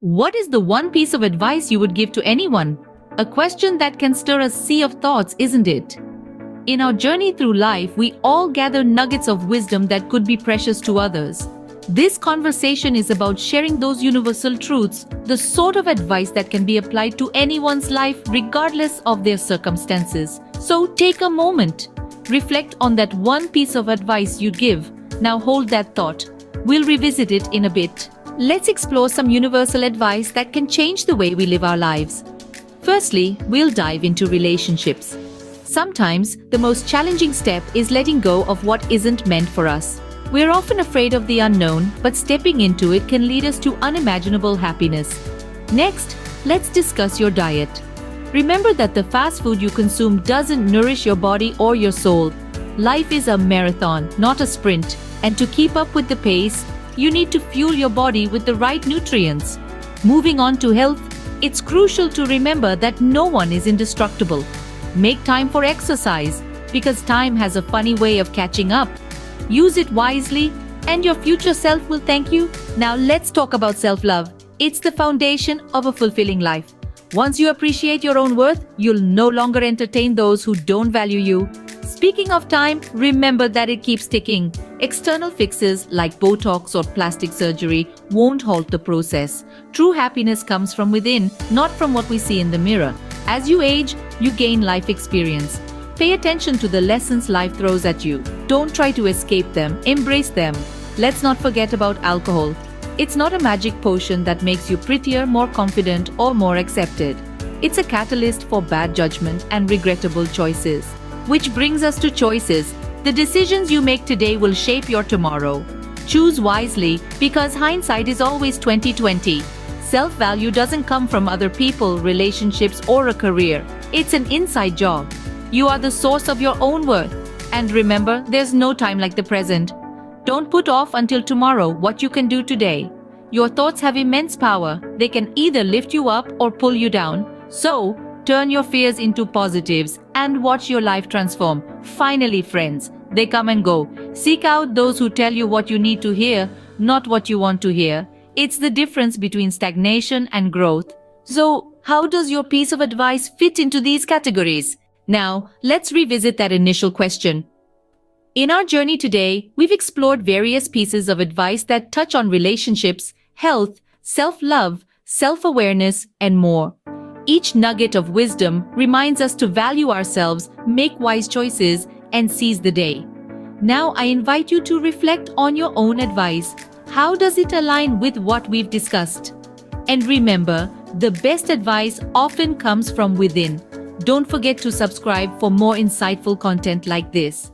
What is the one piece of advice you would give to anyone? A question that can stir a sea of thoughts, isn't it? In our journey through life, we all gather nuggets of wisdom that could be precious to others. This conversation is about sharing those universal truths, the sort of advice that can be applied to anyone's life regardless of their circumstances. So take a moment. Reflect on that one piece of advice you'd give. Now hold that thought. We'll revisit it in a bit. Let's explore some universal advice that can change the way we live our lives. Firstly, we'll dive into relationships. Sometimes, the most challenging step is letting go of what isn't meant for us. We're often afraid of the unknown, but stepping into it can lead us to unimaginable happiness. Next, let's discuss your diet. Remember that the fast food you consume doesn't nourish your body or your soul. Life is a marathon, not a sprint, and to keep up with the pace, you need to fuel your body with the right nutrients. Moving on to health, it's crucial to remember that no one is indestructible. Make time for exercise, because time has a funny way of catching up. Use it wisely, and your future self will thank you. Now let's talk about self-love. It's the foundation of a fulfilling life. Once you appreciate your own worth, you'll no longer entertain those who don't value you. Speaking of time, remember that it keeps ticking. External fixes like Botox or plastic surgery won't halt the process. True happiness comes from within, not from what we see in the mirror. As you age, you gain life experience. Pay attention to the lessons life throws at you. Don't try to escape them, embrace them. Let's not forget about alcohol. It's not a magic potion that makes you prettier, more confident, or more accepted. It's a catalyst for bad judgment and regrettable choices. Which brings us to choices. The decisions you make today will shape your tomorrow. Choose wisely, because hindsight is always 20/20. Self-value doesn't come from other people, relationships, or a career. It's an inside job. You are the source of your own worth. And remember, there's no time like the present. Don't put off until tomorrow what you can do today. Your thoughts have immense power. They can either lift you up or pull you down. So, turn your fears into positives and watch your life transform. Finally, friends, they come and go. Seek out those who tell you what you need to hear, not what you want to hear. It's the difference between stagnation and growth. So, how does your piece of advice fit into these categories? Now, let's revisit that initial question. In our journey today, we've explored various pieces of advice that touch on relationships, health, self-love, self-awareness, and more. Each nugget of wisdom reminds us to value ourselves, make wise choices, and seize the day. Now I invite you to reflect on your own advice. How does it align with what we've discussed? And remember, the best advice often comes from within. Don't forget to subscribe for more insightful content like this.